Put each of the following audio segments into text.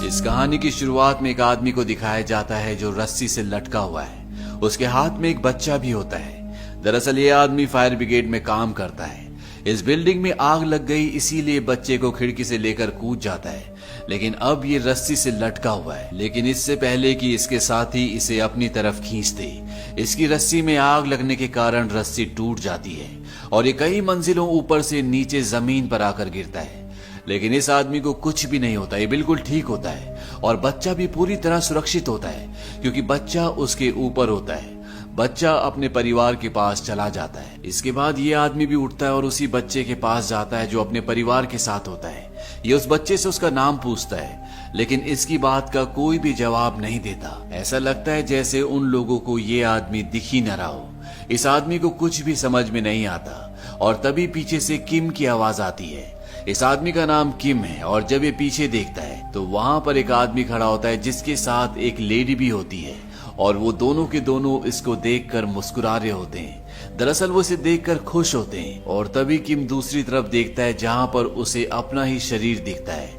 इस कहानी की शुरुआत में एक आदमी को दिखाया जाता है जो रस्सी से लटका हुआ है। उसके हाथ में एक बच्चा भी होता है। दरअसल ये आदमी फायर ब्रिगेड में काम करता है। इस बिल्डिंग में आग लग गई, इसीलिए बच्चे को खिड़की से लेकर कूद जाता है, लेकिन अब ये रस्सी से लटका हुआ है। लेकिन इससे पहले कि इसके साथी इसे अपनी तरफ खींच दे, इसकी रस्सी में आग लगने के कारण रस्सी टूट जाती है और ये कई मंजिलों ऊपर से नीचे जमीन पर आकर गिरता है। लेकिन इस आदमी को कुछ भी नहीं होता, ये बिल्कुल ठीक होता है और बच्चा भी पूरी तरह सुरक्षित होता है क्योंकि बच्चा उसके ऊपर होता है। बच्चा अपने परिवार के पास चला जाता है। इसके बाद ये आदमी भी उठता है और उसी बच्चे के पास जाता है जो अपने परिवार के साथ होता है। ये उस बच्चे से उसका नाम पूछता है, लेकिन इसकी बात का कोई भी जवाब नहीं देता। ऐसा लगता है जैसे उन लोगों को ये आदमी दिख ही न रहा हो। इस आदमी को कुछ भी समझ में नहीं आता और तभी पीछे से किम की आवाज आती है। इस आदमी का नाम किम है और जब ये पीछे देखता है तो वहां पर एक आदमी खड़ा होता है जिसके साथ एक लेडी भी होती है और वो दोनों के दोनों इसको देखकर मुस्कुरा रहे होते हैं। दरअसल वो इसे देखकर खुश होते हैं और तभी किम दूसरी तरफ देखता है जहां पर उसे अपना ही शरीर दिखता है,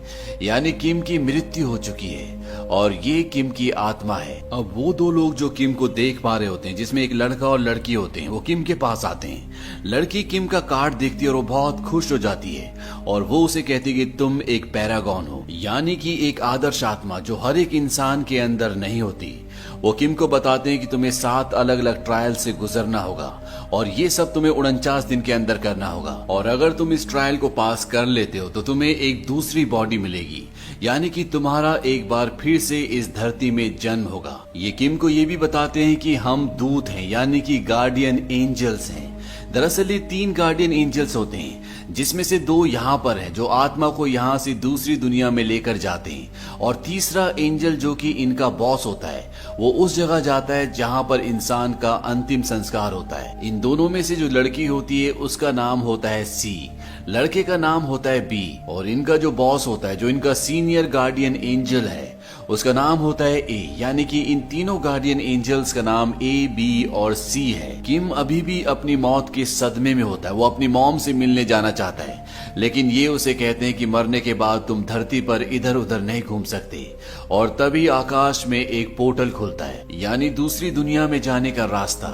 यानी किम की मृत्यु हो चुकी है और ये किम की आत्मा है। अब वो दो लोग जो किम को देख पा रहे होते हैं, जिसमें एक लड़का और लड़की होते हैं, वो किम के पास आते हैं। लड़की किम का कार्ड देखती है और वो बहुत खुश हो जाती है और वो उसे कहती है कि तुम एक पैरागॉन हो, यानी कि एक आदर्श आत्मा जो हर एक इंसान के अंदर नहीं होती। वो किम को बताते हैं कि तुम्हें 7 अलग अलग ट्रायल से गुजरना होगा और ये सब तुम्हें 49 दिन के अंदर करना होगा और अगर तुम इस ट्रायल को पास कर लेते हो तो तुम्हें एक दूसरी बॉडी मिलेगी, यानी कि तुम्हारा एक बार फिर से इस धरती में जन्म होगा। ये किम को ये भी बताते हैं कि हम दूत हैं, यानी कि गार्डियन एंजल्स हैं। दरअसल ये 3 गार्डियन एंजल्स होते हैं, जिसमें से 2 यहाँ पर हैं जो आत्मा को यहाँ से दूसरी दुनिया में लेकर जाते हैं और तीसरा एंजल जो कि इनका बॉस होता है वो उस जगह जाता है जहाँ पर इंसान का अंतिम संस्कार होता है। इन दोनों में से जो लड़की होती है उसका नाम होता है सी, लड़के का नाम होता है बी और इनका जो बॉस होता है, जो इनका सीनियर गार्डियन एंजल है, उसका नाम होता है ए, यानी कि इन तीनों गार्डियन एंजल्स का नाम ए, बी और सी है। किम अभी भी अपनी मौत के सदमे में होता है। वो अपनी मॉम से मिलने जाना चाहता है, लेकिन ये उसे कहते हैं कि मरने के बाद तुम धरती पर इधर उधर नहीं घूम सकते और तभी आकाश में एक पोर्टल खुलता है, यानी दूसरी दुनिया में जाने का रास्ता,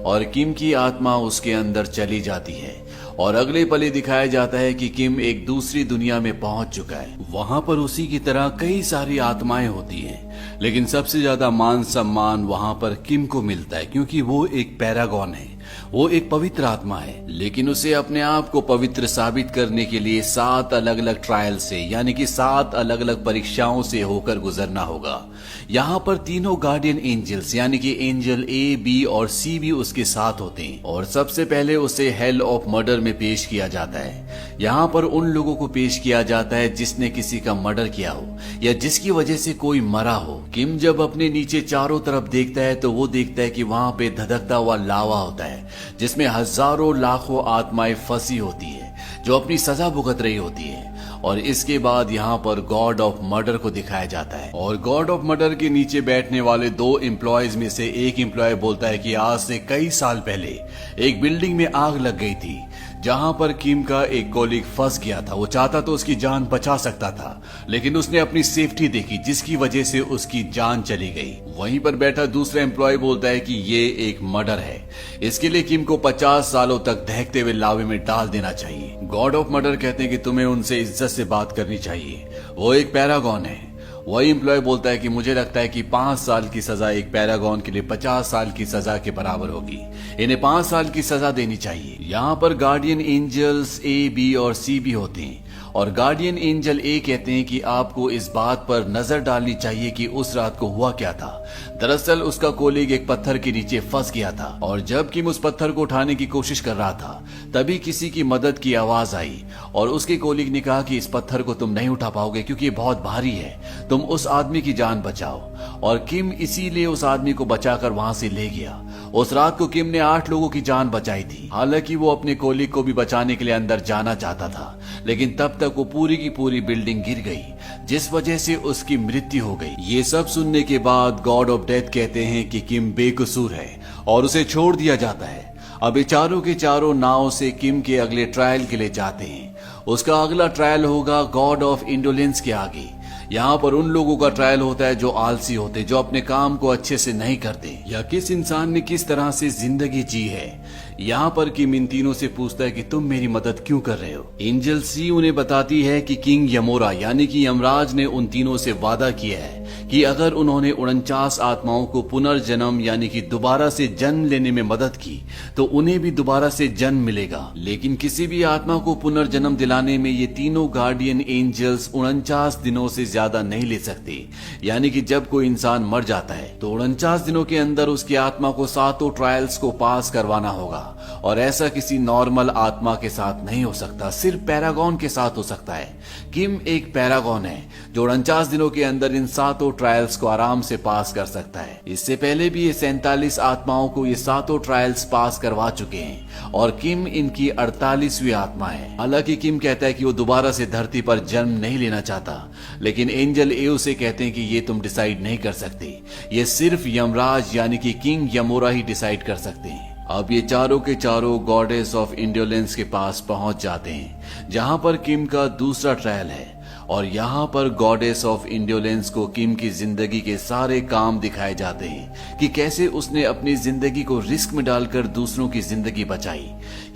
और किम की आत्मा उसके अंदर चली जाती है और अगले पल ही दिखाया जाता है कि किम एक दूसरी दुनिया में पहुंच चुका है। वहां पर उसी की तरह कई सारी आत्माएं होती हैं, लेकिन सबसे ज्यादा मान सम्मान वहां पर किम को मिलता है क्योंकि वो एक पैरागॉन है, वो एक पवित्र आत्मा है। लेकिन उसे अपने आप को पवित्र साबित करने के लिए 7 अलग अलग ट्रायल से, यानी कि 7 अलग अलग परीक्षाओं से होकर गुजरना होगा। यहाँ पर तीनों गार्डियन एंजल्स, यानी कि एंजल ए, बी और सी भी उसके साथ होते हैं और सबसे पहले उसे हेल ऑफ मर्डर में पेश किया जाता है। यहाँ पर उन लोगों को पेश किया जाता है जिसने किसी का मर्डर किया हो या जिसकी वजह से कोई मरा हो। किम जब अपने नीचे चारों तरफ देखता है तो वो देखता है कि वहां पे धधकता हुआ लावा होता है जिसमें हजारों लाखों आत्माएं फंसी होती है जो अपनी सजा भुगत रही होती है। और इसके बाद यहाँ पर गॉड ऑफ मर्डर को दिखाया जाता है और गॉड ऑफ मर्डर के नीचे बैठने वाले 2 एम्प्लॉयज में से एक एम्प्लॉय बोलता है कि आज से कई साल पहले एक बिल्डिंग में आग लग गई थी जहां पर किम का एक कॉलीग फंस गया था। वो चाहता तो उसकी जान बचा सकता था, लेकिन उसने अपनी सेफ्टी देखी जिसकी वजह से उसकी जान चली गई। वहीं पर बैठा दूसरा एम्प्लॉय बोलता है कि ये एक मर्डर है, इसके लिए किम को 50 सालों तक दहकते हुए लावे में डाल देना चाहिए। गॉड ऑफ मर्डर कहते हैं कि तुम्हें उनसे इज्जत से बात करनी चाहिए, वो एक पैरागॉन है। वही एम्प्लॉय बोलता है कि मुझे लगता है कि 5 साल की सजा एक पैरागॉन के लिए 50 साल की सजा के बराबर होगी, इन्हें 5 साल की सजा देनी चाहिए। यहाँ पर गार्डियन एंजल्स ए, बी और सी भी होते हैं और गार्डियन एंजल ए कहते हैं कि आपको इस बात पर नजर डालनी चाहिए कि उस रात को हुआ क्या था। दरअसल उसका कोलीग एक पत्थर के नीचे फंस गया था और जब किम उस पत्थर को उठाने की कोशिश कर रहा था तभी किसी की मदद की आवाज आई और उसके कोलीग ने कहा कि इस पत्थर को तुम नहीं उठा पाओगे क्योंकि ये बहुत भारी है, तुम उस आदमी की जान बचाओ। और किम इसीलिए उस आदमी को बचाकर वहां से ले गया। उस रात को किम ने 8 लोगों की जान बचाई थी। हालांकि वो अपने कोलीग को भी बचाने के लिए अंदर जाना चाहता था, लेकिन तब तक वो पूरी की पूरी बिल्डिंग गिर गई जिस वजह से उसकी मृत्यु हो गई। ये सब सुनने के बाद गॉड ऑफ डेथ कहते हैं कि किम बेकसूर है और उसे छोड़ दिया जाता है। अब ये चारों के चारों नाव से किम के अगले ट्रायल के लिए जाते हैं। उसका अगला ट्रायल होगा गॉड ऑफ इंडोलेंस के आगे, यहाँ पर उन लोगों का ट्रायल होता है जो आलसी होते, जो अपने काम को अच्छे से नहीं करते, या किस इंसान ने किस तरह से जिंदगी जी है। यहाँ पर किम इन तीनों से पूछता है कि तुम मेरी मदद क्यों कर रहे हो। एंजल सी उन्हें बताती है कि किंग यमोरा यानी कि यमराज ने उन तीनों से वादा किया है कि अगर उन्होंने 49 आत्माओं को पुनर्जन्म यानी कि दोबारा से जन्म लेने में मदद की तो उन्हें भी दोबारा से जन्म मिलेगा। लेकिन किसी भी आत्मा को पुनर्जन्म दिलाने में ये तीनों गार्डियन एंजल्स 49 दिनों से ज्यादा नहीं ले सकते। यानी कि जब कोई इंसान मर जाता है तो 49 दिनों के अंदर उसकी आत्मा को 7 ट्रायल्स को पास करवाना होगा, और ऐसा किसी नॉर्मल आत्मा के साथ नहीं हो सकता, सिर्फ पैरागॉन के साथ हो सकता है। किम एक पैरागॉन है जो 49 दिनों के अंदर इन 7 ट्रायल्स को आराम से पास कर सकता है। इससे पहले भी ये 47 आत्माओं को ये 7 ट्रायल्स पास करवा चुके हैं और किम इनकी 48वीं आत्मा है। हालांकि किम कहता है कि वो दोबारा से धरती पर जन्म नहीं लेना चाहता, लेकिन एंजल ए उसे कहते हैं कि ये तुम डिसाइड नहीं कर सकते, ये सिर्फ यमराज यानी कि किंग यमोरा ही डिसाइड कर सकते हैं। अब ये चारों के चारों गॉडेस ऑफ इंडोलेंस के पास पहुंच जाते हैं जहां पर किम का दूसरा ट्रायल है, और यहाँ पर गॉडेस ऑफ इंडोलेंस को किम की जिंदगी के सारे काम दिखाए जाते हैं कि कैसे उसने अपनी जिंदगी को रिस्क में डालकर दूसरों की जिंदगी बचाई।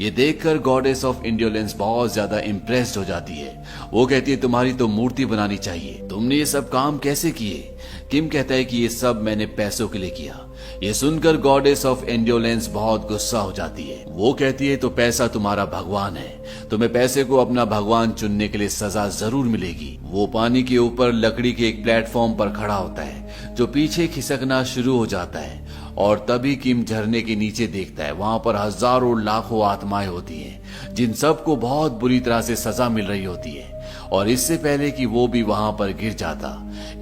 ये देखकर गॉडेस ऑफ इंडोलेंस बहुत ज्यादा इम्प्रेस्ड हो जाती है। वो कहती है तुम्हारी तो मूर्ति बनानी चाहिए, तुमने ये सब काम कैसे किए। किम कहता है कि ये सब मैंने पैसों के लिए किया। ये सुनकर गॉडेस ऑफ इंडोलेंस बहुत गुस्सा हो जाती है। वो कहती है तो पैसा तुम्हारा भगवान है, तुम्हें पैसे को अपना भगवान चुनने के लिए सजा जरूर मिलेगी। वो पानी के ऊपर लकड़ी के एक प्लेटफॉर्म पर खड़ा होता है जो पीछे खिसकना शुरू हो जाता है, और तभी किम झरने के नीचे देखता है वहां पर हजारों लाखों आत्माएं होती हैं जिन सबको बहुत बुरी तरह से सजा मिल रही होती है। और इससे पहले कि वो भी वहां पर गिर जाता,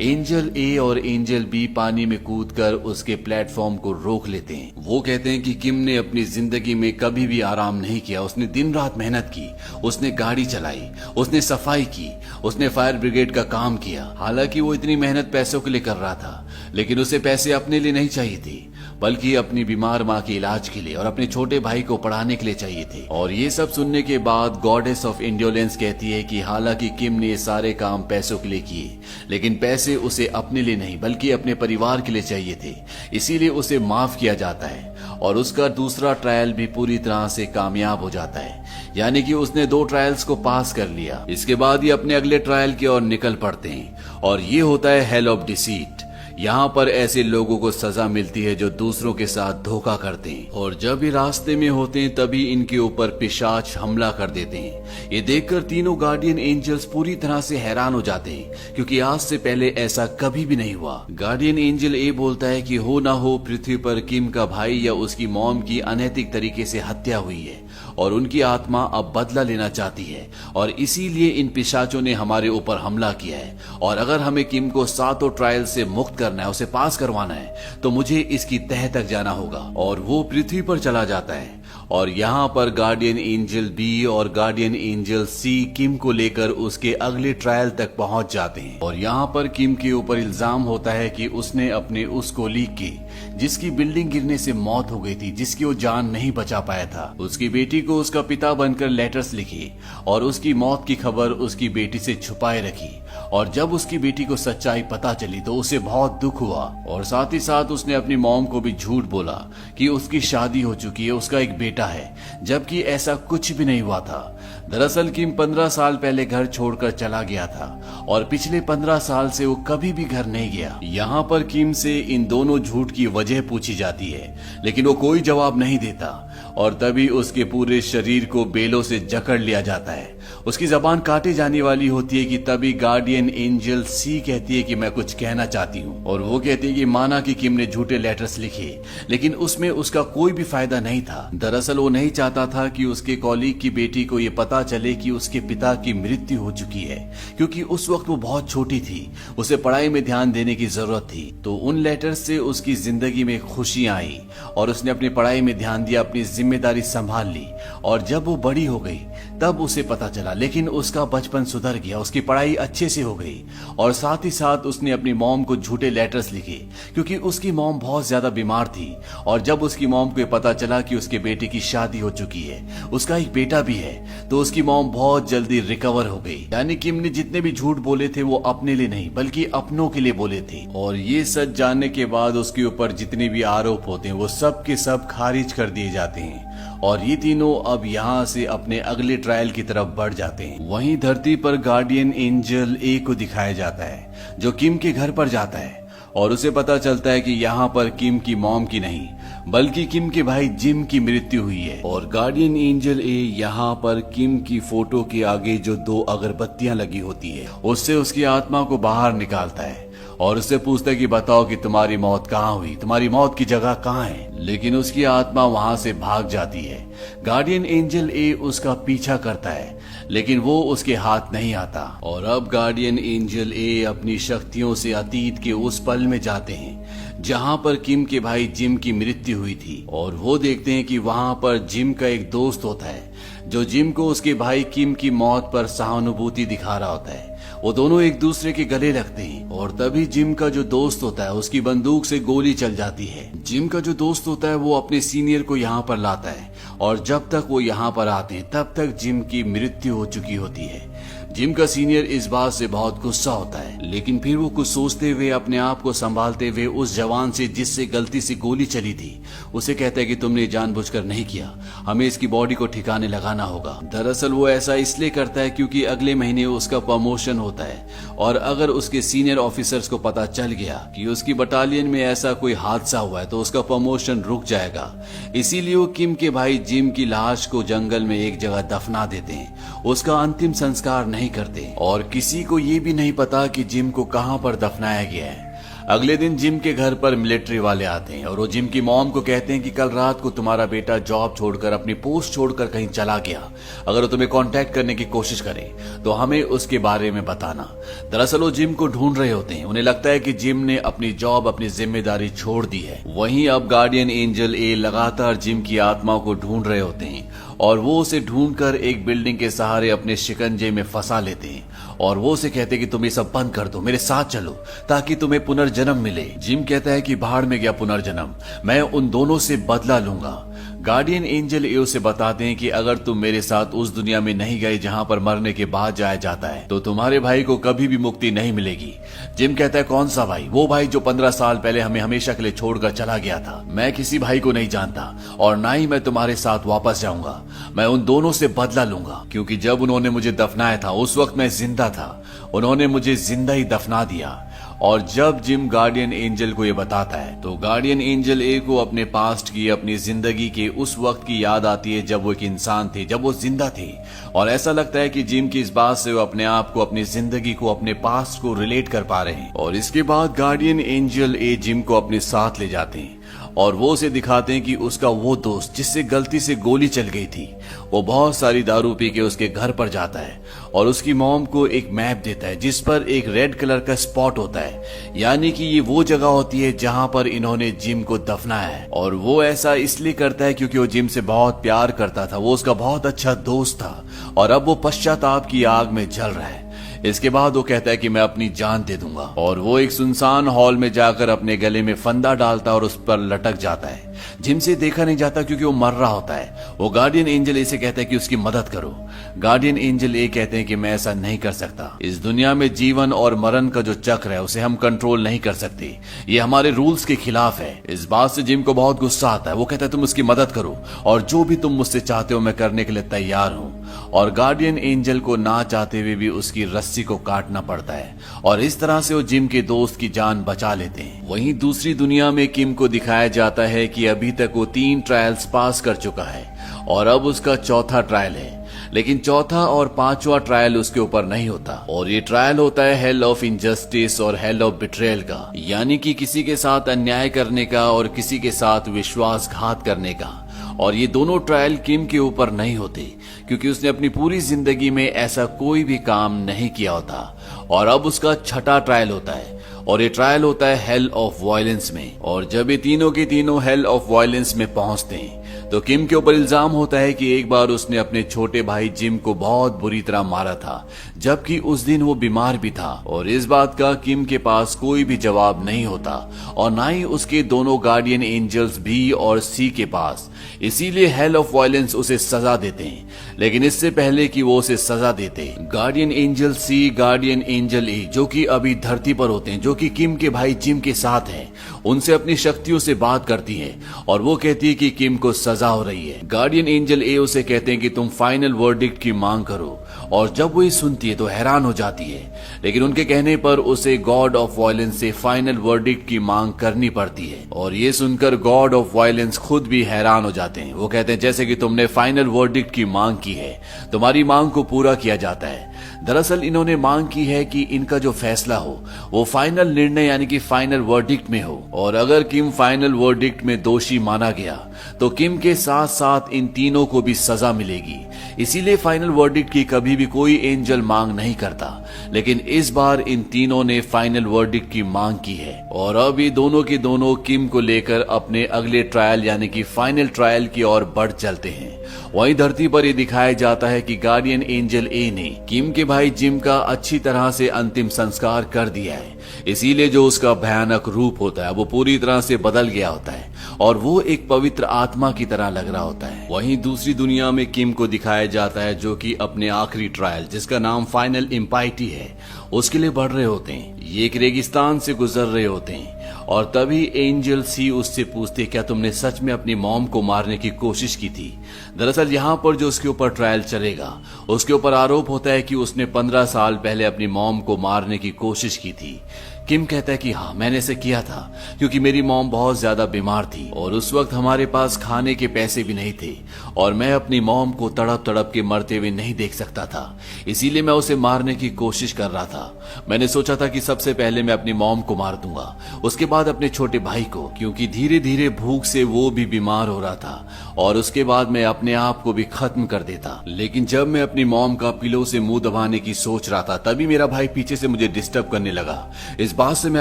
एंजल ए और एंजल बी पानी में कूदकर उसके प्लेटफॉर्म को रोक लेते हैं। वो कहते हैं कि किम ने अपनी जिंदगी में कभी भी आराम नहीं किया, उसने दिन रात मेहनत की, उसने गाड़ी चलाई, उसने सफाई की, उसने फायर ब्रिगेड का काम किया। हालांकि वो इतनी मेहनत पैसों के लिए कर रहा था, लेकिन उसे पैसे अपने लिए नहीं चाहिए थे, बल्कि अपनी बीमार माँ के इलाज के लिए और अपने छोटे भाई को पढ़ाने के लिए चाहिए थे। और ये सब सुनने के बाद गॉडेस ऑफ इंडोलेंस कहती है कि हालांकि किम ने ये सारे काम पैसों के लिए किए, लेकिन पैसे उसे अपने लिए नहीं बल्कि अपने परिवार के लिए चाहिए थे, इसीलिए उसे माफ किया जाता है और उसका दूसरा ट्रायल भी पूरी तरह से कामयाब हो जाता है। यानी कि उसने 2 ट्रायल्स को पास कर लिया। इसके बाद ये अपने अगले ट्रायल की ओर निकल पड़ते हैं, और ये होता है हेल ऑफ डिसीट। यहाँ पर ऐसे लोगों को सजा मिलती है जो दूसरों के साथ धोखा करते हैं, और जब ये रास्ते में होते हैं तभी इनके ऊपर पिशाच हमला कर देते हैं। ये देखकर तीनों गार्डियन एंजल्स पूरी तरह से हैरान हो जाते हैं, क्योंकि आज से पहले ऐसा कभी भी नहीं हुआ। गार्डियन एंजल ए बोलता है कि हो ना हो पृथ्वी पर किम का भाई या उसकी मॉम की अनैतिक तरीके से हत्या हुई है और उनकी आत्मा अब बदला लेना चाहती है, और इसीलिए इन पिशाचों ने हमारे ऊपर हमला किया है। और अगर हमें किम को 7 ट्रायल से मुक्त करना है, उसे पास करवाना है, तो मुझे इसकी तह तक जाना होगा। और वो पृथ्वी पर चला जाता है, और यहाँ पर गार्डियन एंजल बी और गार्डियन एंजल सी किम को लेकर उसके अगले ट्रायल तक पहुंच जाते हैं। और यहाँ पर किम के ऊपर इल्जाम होता है कि उसने अपने उस कोलीग की, जिसकी बिल्डिंग गिरने से मौत हो गई थी, जिसकी वो जान नहीं बचा पाया था, उसकी बेटी को उसका पिता बनकर लेटर्स लिखी और उसकी मौत की खबर उसकी बेटी से छुपाए रखी। और जब उसकी बेटी को सच्चाई पता चली तो उसे बहुत दुख हुआ, और साथ ही साथ उसने अपनी मॉम को भी झूठ बोला कि उसकी शादी हो चुकी है, उसका एक बेटा है, जबकि ऐसा कुछ भी नहीं हुआ था। दरअसल किम 15 साल पहले घर छोड़कर चला गया था और पिछले 15 साल से वो कभी भी घर नहीं गया। यहाँ पर किम से इन दोनों झूठ की वजह पूछी जाती है, लेकिन वो कोई जवाब नहीं देता, और तभी उसके पूरे शरीर को बेलों से जकड़ लिया जाता है। उसकी जबान काटी जाने वाली होती है कि तभी गार्डियन एंजल सी कहती है कि मैं कुछ कहना चाहती हूँ, और वो कहती है कि माना कि किम ने झूठे लेटर्स लिखे, लेकिन उसमें उसका कोई भी फायदा नहीं था। दरअसल वो नहीं चाहता था कि उसके कॉलीग की बेटी को ये पता चले कि उसके पिता की मृत्यु हो चुकी है, क्योंकि उस वक्त वो बहुत छोटी थी, उसे पढ़ाई में ध्यान देने की जरूरत थी। तो उन लेटर्स से उसकी जिंदगी में खुशियां आई और उसने अपनी पढ़ाई में ध्यान दिया, अपनी जिम्मेदारी संभाल ली। और जब वो बड़ी हो गई तब उसे पता चला। लेकिन उसका बचपन सुधर गया, उसकी पढ़ाई अच्छे से हो गई और साथ ही साथ उसने अपनी मॉम को झूठे लेटर्स लिखे क्योंकि उसकी मॉम बहुत ज्यादा बीमार थी। और जब उसकी मॉम को पता चला कि उसके बेटे की शादी हो चुकी है, उसका एक बेटा भी है, तो उसकी मॉम बहुत जल्दी रिकवर हो गई। यानी किम ने जितने भी झूठ बोले थे वो अपने लिए नहीं बल्कि अपनों के लिए बोले थे। और ये सच जानने के बाद उसके ऊपर जितने भी आरोप होते हैं वो सब के सब खारिज कर दिए जाते हैं और ये तीनों अब यहाँ से अपने अगले ट्रायल की तरफ बढ़ जाते हैं। वहीं धरती पर गार्डियन एंजल ए को दिखाया जाता है जो किम के घर पर जाता है और उसे पता चलता है कि यहाँ पर किम की मॉम की नहीं बल्कि किम के भाई जिम की मृत्यु हुई है। और गार्डियन एंजल ए यहाँ पर किम की फोटो के आगे जो 2 अगरबत्तियां लगी होती है उससे उसकी आत्मा को बाहर निकालता है और उससे पूछता है कि बताओ कि तुम्हारी मौत कहाँ हुई, तुम्हारी मौत की जगह कहाँ है। लेकिन उसकी आत्मा वहां से भाग जाती है। गार्डियन एंजल ए उसका पीछा करता है लेकिन वो उसके हाथ नहीं आता। और अब गार्डियन एंजल ए अपनी शक्तियों से अतीत के उस पल में जाते हैं जहां पर किम के भाई जिम की मृत्यु हुई थी। और वो देखते हैं कि वहां पर जिम का एक दोस्त होता है जो जिम को उसके भाई किम की मौत पर सहानुभूति दिखा रहा होता है। वो दोनों एक दूसरे के गले लगते हैं और तभी जिम का जो दोस्त होता है उसकी बंदूक से गोली चल जाती है। जिम का जो दोस्त होता है वो अपने सीनियर को यहाँ पर लाता है और जब तक वो यहाँ पर आते हैं तब तक जिम की मृत्यु हो चुकी होती है। जिम का सीनियर इस बात से बहुत गुस्सा होता है लेकिन फिर वो कुछ सोचते हुए अपने आप को संभालते हुए उस जवान से जिससे गलती से गोली चली थी उसे कहता है कि तुमने जानबूझकर नहीं किया, हमें इसकी बॉडी को ठिकाने लगाना होगा। दरअसल वो ऐसा इसलिए करता है क्योंकि अगले महीने उसका प्रमोशन होता है और अगर उसके सीनियर ऑफिसर्स को पता चल गया कि उसकी बटालियन में ऐसा कोई हादसा हुआ है तो उसका प्रमोशन रुक जाएगा। इसीलिए वो किम के भाई जिम की लाश को जंगल में एक जगह दफना देते हैं, उसका अंतिम संस्कार नहीं करते और किसी को ये भी नहीं पता कि जिम को कहां पर दफनाया गया है। अगले दिन जिम के घर पर मिलिट्री वाले आते हैं और वो जिम की मॉम को कहते हैं कि कल रात को तुम्हारा बेटा जॉब छोड़कर अपनी पोस्ट छोड़कर कहीं चला गया, अगर वो तुम्हें कांटेक्ट करने की कोशिश करे तो हमें उसके बारे में बताना। दरअसल वो जिम को ढूंढ रहे होते हैं, उन्हें लगता है कि जिम ने अपनी जॉब अपनी जिम्मेदारी छोड़ दी है। वहीं अब गार्डियन एंजल ए लगातार जिम की आत्मा को ढूंढ रहे होते हैं और वो उसे ढूंढकर एक बिल्डिंग के सहारे अपने शिकंजे में फंसा लेते हैं और वो उसे कहते हैं कि तुम ये सब बंद कर दो, मेरे साथ चलो ताकि तुम्हें पुनर्जन्म मिले। जिम कहता है कि भाड़ में गया पुनर्जन्म, मैं उन दोनों से बदला लूंगा। गार्डियन एंजल ए उसे बताते हैं कि अगर तुम मेरे साथ उस दुनिया में नहीं गए जहां पर मरने के बाद जाया जाता है तो तुम्हारे भाई को कभी भी मुक्ति नहीं मिलेगी। जिम कहता है कौन सा भाई? वो भाई जो 15 साल पहले हमें हमेशा के लिए छोड़कर चला गया था। मैं किसी भाई को नहीं जानता और ना ही मैं तुम्हारे साथ वापस जाऊंगा। मैं उन दोनों से बदला लूंगा क्योंकि जब उन्होंने मुझे दफनाया था उस वक्त मैं जिंदा था, उन्होंने मुझे जिंदा ही दफना दिया। और जब जिम गार्डियन एंजल को ये बताता है तो गार्डियन एंजल ए को अपने पास्ट की, अपनी जिंदगी के उस वक्त की याद आती है जब वो एक इंसान थे, जब वो जिंदा थे। और ऐसा लगता है कि जिम की इस बात से वो अपने आप को, अपनी जिंदगी को, अपने पास्ट को रिलेट कर पा रहे हैं। और इसके बाद गार्डियन एंजल ए जिम को अपने साथ ले जाते हैं और वो उसे दिखाते हैं कि उसका वो दोस्त जिससे गलती से गोली चल गई थी वो बहुत सारी दारू पी के उसके घर पर जाता है और उसकी मॉम को एक मैप देता है जिस पर एक रेड कलर का स्पॉट होता है, यानी कि ये वो जगह होती है जहां पर इन्होंने जिम को दफनाया है। और वो ऐसा इसलिए करता है क्योंकि वो जिम से बहुत प्यार करता था, वो उसका बहुत अच्छा दोस्त था और अब वो पश्चाताप की आग में जल रहा है। इसके बाद वो कहता है कि मैं अपनी जान दे दूंगा और वो एक सुनसान हॉल में जाकर अपने गले में फंदा डालता और उस पर लटक जाता है। जिम से देखा नहीं जाता क्योंकि वो मर रहा होता है। वो गार्डियन एंजल ए से कहता है कि उसकी मदद करो। गार्डियन एंजल ए कहते हैं कि मैं ऐसा नहीं कर सकता, इस दुनिया में जीवन और मरण का जो चक्र है उसे हम कंट्रोल नहीं कर सकते, ये हमारे रूल्स के खिलाफ है। इस बात से जिम को बहुत गुस्सा आता है। वो कहता है तुम उसकी मदद करो और जो भी तुम मुझसे चाहते हो मैं करने के लिए तैयार हूँ। और गार्डियन एंजल को ना चाहते हुए भी उसकी रस्सी को काटना पड़ता है और इस तरह से वो जिम के दोस्त की जान बचा लेते हैं। वहीं दूसरी दुनिया में किम को दिखाया जाता है कि अभी तक वो 3 ट्रायल्स पास कर चुका है और अब उसका चौथा ट्रायल है, लेकिन चौथा और 5वां ट्रायल उसके ऊपर नहीं होता। और ये ट्रायल होता है हेल ऑफ इनजस्टिस और हेल ऑफ बिट्रेयल का, यानी कि किसी के साथ अन्याय करने का और किसी के साथ विश्वासघात करने का। और ये दोनों ट्रायल किम के ऊपर नहीं होते क्योंकि उसने अपनी पूरी जिंदगी में ऐसा कोई भी काम नहीं किया होता। और अब उसका छठा ट्रायल होता है और ये ट्रायल होता है हेल ऑफ वायलेंस में। और जब ये तीनों के तीनों हेल ऑफ वायलेंस में पहुंचते हैं तो किम के ऊपर इल्जाम होता है कि एक बार उसने अपने छोटे भाई जिम को बहुत बुरी तरह मारा था, जबकि उस दिन वो बीमार भी था। और इस बात का किम के पास कोई भी जवाब नहीं होता और ना ही उसके दोनों गार्डियन एंजल्स बी और सी के पास। इसीलिए हेल ऑफ वायलेंस उसे सजा देते हैं। लेकिन इससे पहले कि वो उसे सजा देते, गार्डियन एंजल सी, गार्डियन एंजल ए, जो कि अभी धरती पर होते हैं, जो कि किम के भाई जिम के साथ हैं, उनसे अपनी शक्तियों से बात करती है और वो कहती है कि किम को सजा हो रही है। गार्डियन एंजल ए उसे कहते हैं कि तुम फाइनल वर्डिक्ट की मांग करो, और जब वो ये सुनती है तो हैरान हो जाती है। लेकिन उनके कहने पर उसे गॉड ऑफ वायलेंस से फाइनल वर्डिक्ट की मांग करनी पड़ती है। और ये सुनकर गॉड ऑफ वायलेंस खुद भी हैरान हो जाते हैं। वो कहते हैं जैसे कि तुमने फाइनल वर्डिक्ट की मांग की है, तुम्हारी मांग को पूरा किया जाता है। दरअसल इन्होंने मांग की है कि इनका जो फैसला हो वो फाइनल निर्णय यानी कि फाइनल वर्डिक्ट में हो, और अगर किम फाइनल वर्डिक्ट में दोषी माना गया तो किम के साथ साथ इन तीनों को भी सजा मिलेगी। इसीलिए फाइनल वर्डिक्ट की कभी भी कोई एंजल मांग नहीं करता, लेकिन इस बार इन तीनों ने फाइनल वर्डिक्ट की मांग की है। और अब ये दोनों के दोनों किम को लेकर अपने अगले ट्रायल यानी कि फाइनल ट्रायल की ओर बढ़ चलते हैं। वहीं धरती पर यह दिखाया जाता है कि गार्डियन एंजल ए ने किम के भाई जिम का अच्छी तरह से अंतिम संस्कार कर दिया है। इसीलिए जो उसका भयानक रूप होता है वो पूरी तरह से बदल गया होता है और वो एक पवित्र आत्मा की तरह लग रहा होता है। वहीं दूसरी दुनिया में किम को दिखाया जाता है जो कि अपने आखिरी ट्रायल, जिसका नाम फाइनल इम्पाइटी है, उसके लिए बढ़ रहे होते हैं। ये एक रेगिस्तान से गुजर रहे होते हैं और तभी एंजल सी उससे पूछते, क्या तुमने सच में अपनी मॉम को मारने की कोशिश की थी? दरअसल यहाँ पर जो उसके ऊपर ट्रायल चलेगा उसके ऊपर आरोप होता है कि उसने 15 साल पहले अपनी मॉम को मारने की कोशिश की थी। किम कहता है कि हाँ, मैंने इसे किया था क्योंकि मेरी मॉम बहुत ज्यादा बीमार थी और उस वक्त हमारे पास खाने के पैसे भी नहीं थे और मैं अपनी मॉम को तड़प तड़प के मरते हुए नहीं देख सकता था, इसीलिए मैं उसे मारने की कोशिश कर रहा था। मैंने सोचा था कि सबसे पहले मैं अपनी मॉम को मार दूंगा, उसके बाद अपने छोटे भाई को, क्योंकि धीरे धीरे भूख से वो भी बीमार हो रहा था, और उसके बाद मैं अपने आप को भी खत्म कर देता। लेकिन जब मैं अपनी मॉम का पिलो से मुंह दबाने की सोच रहा था तभी मेरा भाई पीछे से मुझे डिस्टर्ब करने लगा। इस बात से मैं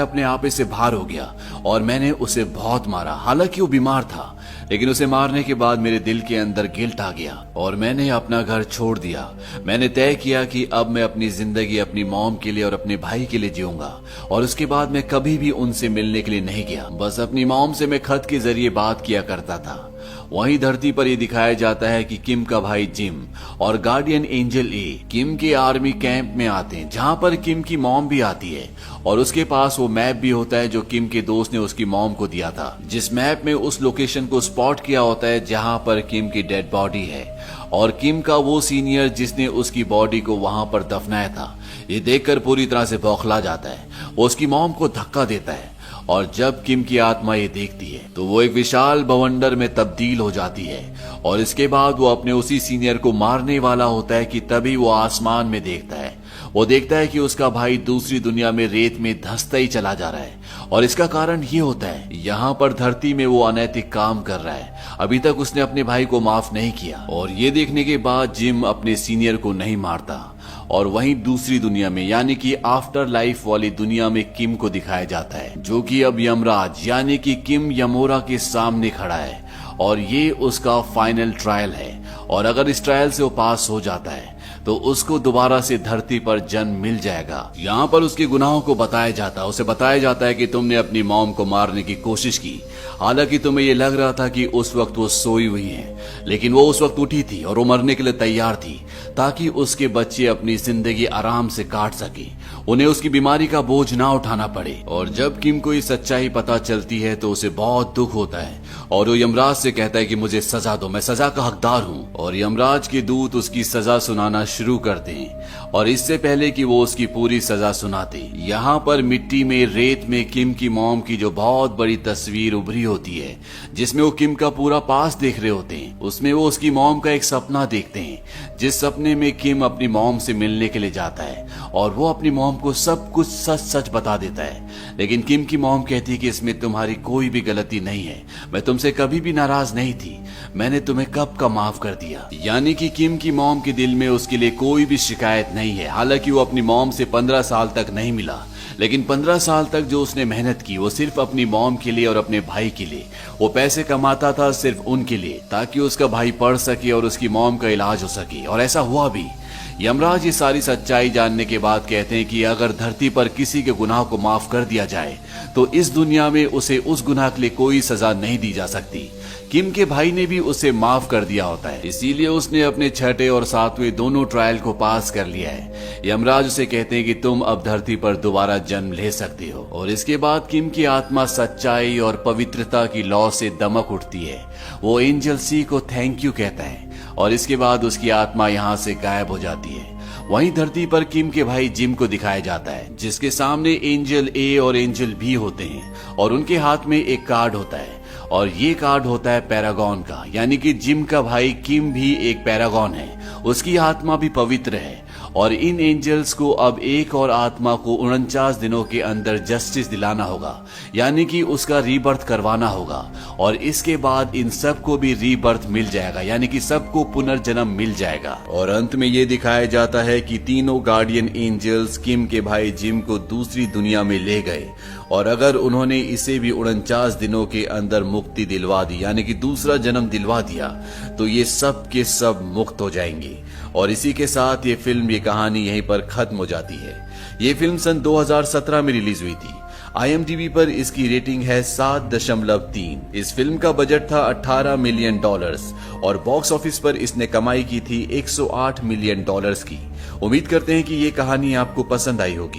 अपने आप से बाहर हो गया और मैंने उसे बहुत मारा। हालांकि वो बीमार था, लेकिन उसे मारने के बाद मेरे दिल के अंदर गिल्ट आ गया और मैंने अपना घर छोड़ दिया। मैंने तय किया कि अब मैं अपनी जिंदगी अपनी मॉम के लिए और अपने भाई के लिए जीऊंगा, और उसके बाद मैं कभी भी उनसे मिलने के लिए नहीं गया। बस अपनी मॉम से मैं खत के जरिए बात किया करता था। वहीं धरती पर यह दिखाया जाता है कि किम का भाई जिम और गार्डियन एंजल ए किम के आर्मी कैंप में आते हैं, जहां पर किम की मॉम भी आती है और उसके पास वो मैप भी होता है जो किम के दोस्त ने उसकी मॉम को दिया था, जिस मैप में उस लोकेशन को स्पॉट किया होता है जहां पर किम की डेड बॉडी है और किम का वो सीनियर जिसने उसकी बॉडी को वहां पर दफनाया था। ये देखकर पूरी तरह से बौखला जाता है। वो उसकी मॉम को धक्का देता है और जब किम की आत्मा ये देखती है तो वो एक विशाल बवंडर में तब्दील हो जाती है और इसके बाद वो अपने उसी सीनियर को मारने वाला होता है कि तभी वो आसमान में देखता है। वो देखता है कि उसका भाई दूसरी दुनिया में रेत में धंसता ही चला जा रहा है और इसका कारण ये होता है, यहाँ पर धरती में वो अनैतिक काम कर रहा है। अभी तक उसने अपने भाई को माफ नहीं किया और ये देखने के बाद जिम अपने सीनियर को नहीं मारता। और वहीं दूसरी दुनिया में यानी कि आफ्टर लाइफ वाली दुनिया में किम को दिखाया जाता है जो कि अब यमराज यानी कि किम यमोरा के सामने खड़ा है और ये उसका फाइनल ट्रायल है। और अगर इस ट्रायल से वो पास हो जाता है तो उसको दोबारा से धरती पर जन्म मिल जाएगा। यहाँ पर उसके गुनाहों को बताया जाता है। उसे बताया जाता है कि तुमने अपनी मॉम को मारने की कोशिश की, हालांकि तुम्हें ये लग रहा था कि उस वक्त वो सोई हुई है, लेकिन वो उस वक्त उठी थी और वो मरने के लिए तैयार थी ताकि उसके बच्चे अपनी जिंदगी आराम से काट सके, उन्हें उसकी बीमारी का बोझ ना उठाना पड़े। और जब किम को ये सच्चाई पता चलती है तो उसे बहुत दुख होता है और वो यमराज से कहता है कि मुझे सजा दो, मैं सजा का हकदार हूँ। और यमराज के दूत उसकी सजा सुनाना शुरू करते हैं और इससे पहले कि वो उसकी पूरी सजा सुनाते, यहाँ पर मिट्टी में रेत में किम की मॉम की जो बहुत बड़ी तस्वीर उभरी होती है जिसमें वो किम का पूरा पास देख रहे होते हैं। उसमें वो उसकी मॉम का एक सपना देखते हैं जिस सपने में किम अपनी मॉम से मिलने के लिए जाता है और वो अपनी मॉम को सब कुछ सच सच बता देता है। लेकिन किम की मॉम कहती है कि इसमें तुम्हारी कोई भी गलती नहीं है, मैं तुमसे कभी भी नाराज नहीं थी, मैंने तुम्हें कब का माफ कर दिया। यानी कि किम की मॉम के दिल में उसके लिए कोई भी शिकायत नहीं है। हालांकि वो अपनी मॉम से 15 साल तक नहीं मिला, लेकिन 15 साल तक जो उसने मेहनत की वो सिर्फ अपनी मॉम के लिए और अपने भाई के लिए। वो पैसे कमाता था सिर्फ उनके लिए, ताकि उसका भाई पढ़ सके और उसकी मॉम का इलाज हो सके, और ऐसा हुआ भी। यमराज ये सारी सच्चाई जानने के बाद कहते हैं कि अगर धरती पर किसी के गुनाह को माफ कर दिया जाए तो इस दुनिया में उसे उस गुनाह के लिए कोई सजा नहीं दी जा सकती। किम के भाई ने भी उसे माफ कर दिया होता है, इसीलिए उसने अपने 6ठे और 7वें दोनों ट्रायल को पास कर लिया है। यमराज उसे कहते हैं कि तुम अब धरती पर दोबारा जन्म ले सकते हो। और इसके बाद किम की आत्मा सच्चाई और पवित्रता की लौ से दमक उठती है। वो एंजल सी को थैंक यू कहता है और इसके बाद उसकी आत्मा यहाँ से गायब हो जाती है। वहीं धरती पर किम के भाई जिम को दिखाया जाता है, जिसके सामने एंजल ए और एंजल बी होते हैं और उनके हाथ में एक कार्ड होता है, और ये कार्ड होता है पैरागॉन का, यानी कि जिम का भाई किम भी एक पैरागॉन है। उसकी आत्मा भी पवित्र है और इन एंजल्स को अब एक और आत्मा को 49 दिनों के अंदर जस्टिस दिलाना होगा, यानी कि उसका रीबर्थ करवाना होगा। और इसके बाद इन सबको भी रीबर्थ मिल जाएगा, यानी कि सबको पुनर्जन्म मिल जाएगा। और अंत में ये दिखाया जाता है कि तीनों गार्डियन एंजल्स किम के भाई जिम को दूसरी दुनिया में ले गए, और अगर उन्होंने इसे भी 49 दिनों के अंदर मुक्ति दिलवा दी, यानी कि दूसरा जन्म दिलवा दिया, तो ये सब के सब मुक्त हो जाएंगे। और इसी के साथ ये फिल्म, ये कहानी यहीं पर खत्म हो जाती है। ये फिल्म सन 2017 में रिलीज हुई थी। IMDb पर इसकी रेटिंग है 7.3। इस फिल्म का बजट था $18 मिलियन और बॉक्स ऑफिस पर इसने कमाई की थी $108 मिलियन की। उम्मीद करते हैं कि ये कहानी आपको पसंद आई होगी।